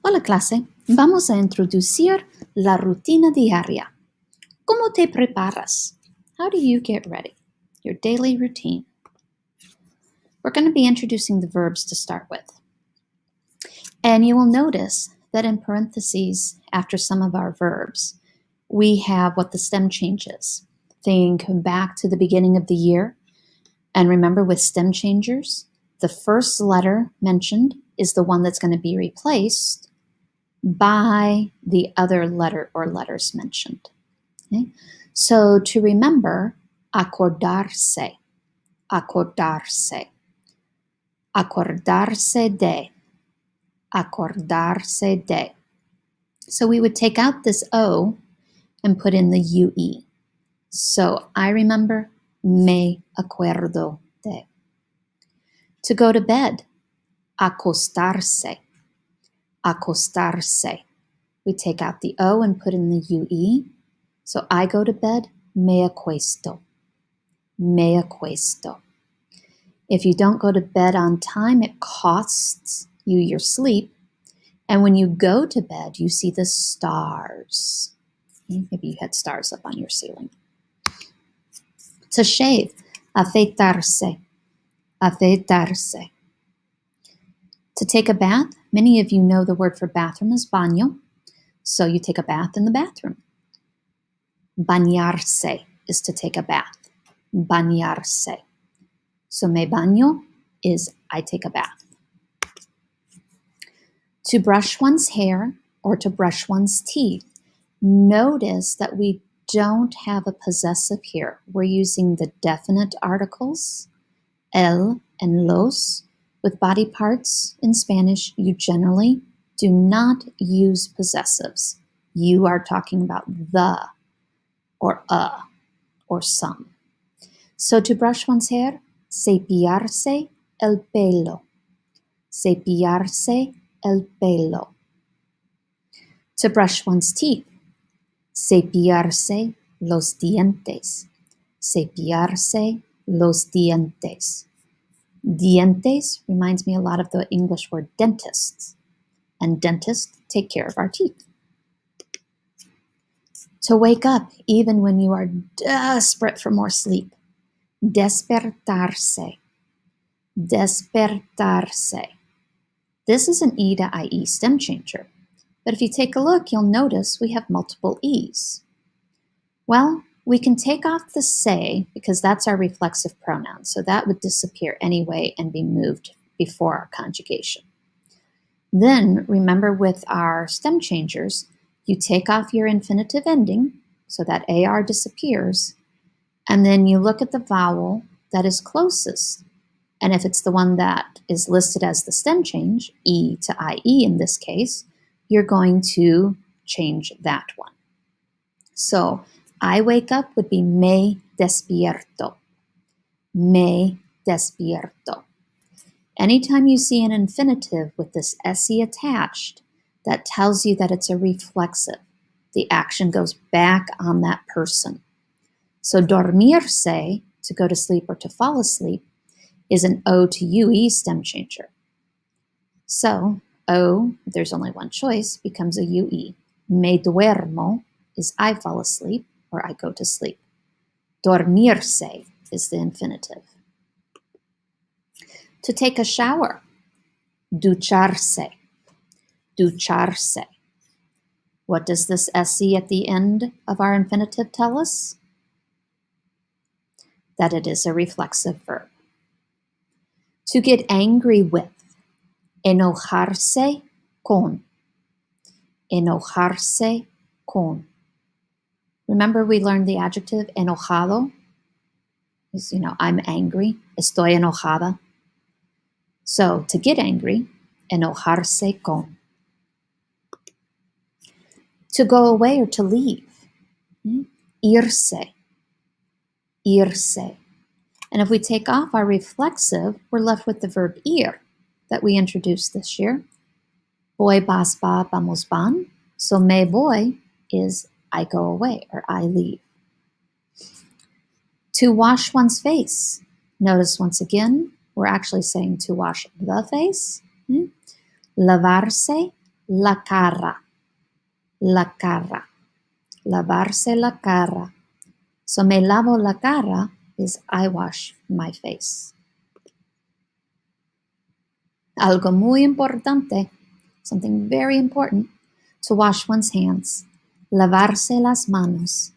Hola clase, vamos a introducir la rutina diaria. ¿Cómo te preparas? How do you get ready? Your daily routine. We're going to be introducing the verbs to start with. And you will notice that in parentheses after some of our verbs, we have what the stem change is. Think back to the beginning of the year. And remember with stem changers, the first letter mentioned is the one that's going to be replaced by the other letter or letters mentioned. Okay? So to remember, acordarse, acordarse, acordarse de, acordarse de. So we would take out this O and put in the UE. So I remember, me acuerdo de. To go to bed, acostarse, acostarse. We take out the O and put in the UE. So I go to bed, me acuesto, me acuesto. If you don't go to bed on time, it costs you your sleep. And when you go to bed, you see the stars. Maybe you had stars up on your ceiling. To shave, afeitarse, afeitarse. To take a bath, many of you know the word for bathroom is baño. So you take a bath in the bathroom. Bañarse is to take a bath. Bañarse. So me baño is I take a bath. To brush one's hair or to brush one's teeth, notice that we don't have a possessive here. We're using the definite articles, el and los. With body parts in Spanish, you generally do not use possessives. You are talking about the or a or some. So to brush one's hair, cepillarse el pelo. Cepillarse el pelo. To brush one's teeth, cepillarse los dientes. Cepillarse los dientes. Dientes reminds me a lot of the English word dentists. And dentists take care of our teeth. To wake up even when you are desperate for more sleep. Despertarse. Despertarse. This is an E to IE stem changer. But if you take a look, you'll notice we have multiple E's. Well, we can take off the se because that's our reflexive pronoun. So that would disappear anyway and be moved before our conjugation. Then remember with our stem changers, you take off your infinitive ending so that AR disappears. And then you look at the vowel that is closest. And if it's the one that is listed as the stem change, E to IE in this case, you're going to change that one. So I wake up would be me despierto. Me despierto. Anytime you see an infinitive with this SE attached, that tells you that it's a reflexive. The action goes back on that person. So dormirse, to go to sleep or to fall asleep, is an O to UE stem changer. So O, there's only one choice, becomes a UE. Me duermo is I fall asleep or I go to sleep. Dormirse is the infinitive. To take a shower, ducharse. Ducharse. What does this SE at the end of our infinitive tell us? That it is a reflexive verb. To get angry with, enojarse con. Enojarse con. Remember we learned the adjective enojado? Is, I'm angry. Estoy enojada. So to get angry, enojarse con. To go away or to leave, irse. Irse. And if we take off our reflexive, we're left with the verb ir that we introduced this year. Voy, vas, va, vamos, van. So me voy is I go away or I leave. To wash one's face. Notice once again, we're actually saying to wash the face. Lavarse la cara, la cara. Lavarse la cara. So me lavo la cara is I wash my face. Algo muy importante, something very important, to wash one's hands. Lavarse las manos.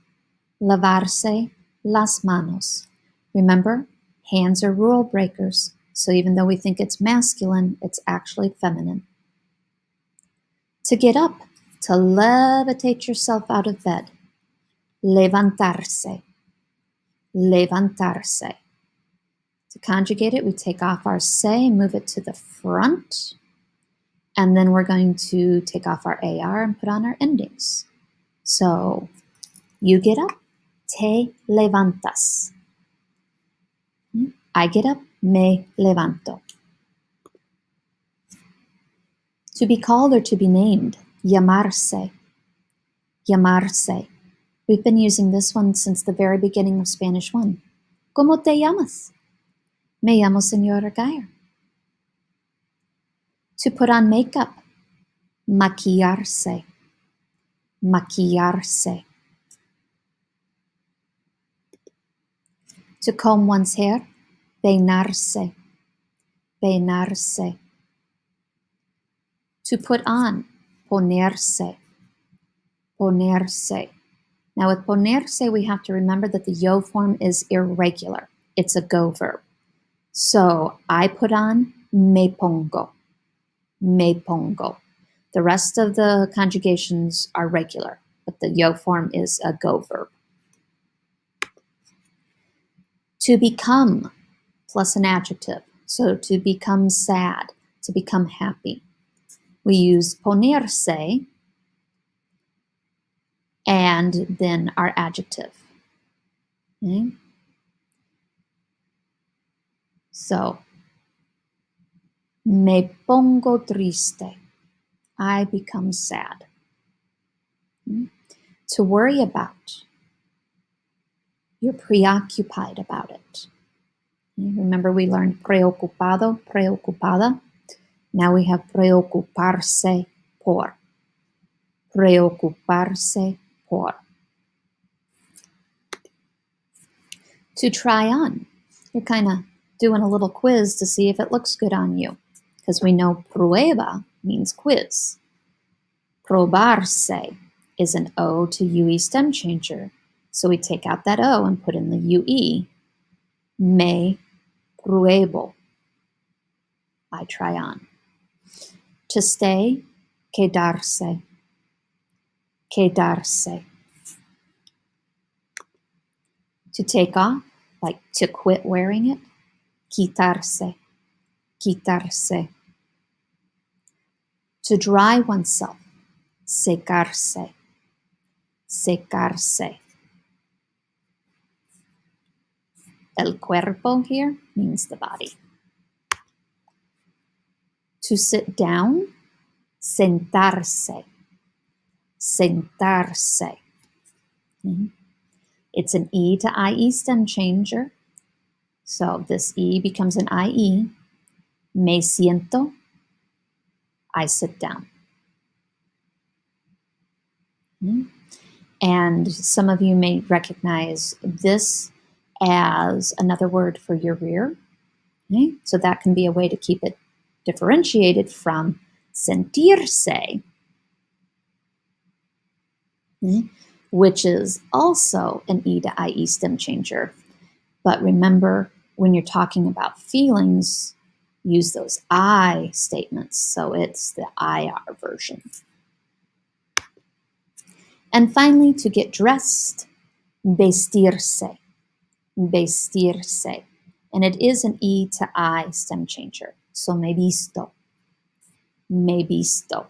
Lavarse las manos. Remember, hands are rule breakers, so even though we think it's masculine, it's actually feminine. To get up, to levitate yourself out of bed. Levantarse. Levantarse. To conjugate it, we take off our se, move it to the front, and then we're going to take off our AR and put on our endings. So, you get up, te levantas. I get up, me levanto. To be called or to be named, llamarse. Llamarse. We've been using this one since the very beginning of Spanish 1. ¿Cómo te llamas? Me llamo Señora Geyer. To put on makeup, maquillarse. Maquillarse. To comb one's hair, peinarse. Peinarse. To put on, ponerse. Ponerse. Now with ponerse, we have to remember that the yo form is irregular. It's a go verb. So I put on, me pongo. Me pongo. The rest of the conjugations are regular, but the yo form is a go verb. To become, plus an adjective. So to become sad, to become happy. We use ponerse and then our adjective. Okay? So, me pongo triste. I become sad. To worry about. You're preoccupied about it. Remember we learned preocupado, preocupada. Now we have preocuparse por. Preocuparse por. To try on. You're kind of doing a little quiz to see if it looks good on you. Because we know prueba means quiz. Probarse is an O to UE stem changer. So we take out that O and put in the UE. Me pruebo. I try on. To stay, quedarse. Quedarse. To take off, like to quit wearing it, quitarse. Quitarse. To dry oneself, secarse. Secarse. El cuerpo here means the body. To sit down, sentarse. Sentarse. It's an E to IE stem changer. So this E becomes an IE. Me siento. I sit down. And some of you may recognize this as another word for your rear. Okay? So that can be a way to keep it differentiated from sentirse, which is also an E to IE stem changer. But remember, when you're talking about feelings, use those I statements. So it's the IR version. And finally, to get dressed, vestirse. Vestirse. And it is an E to I stem changer. So me visto. Me visto.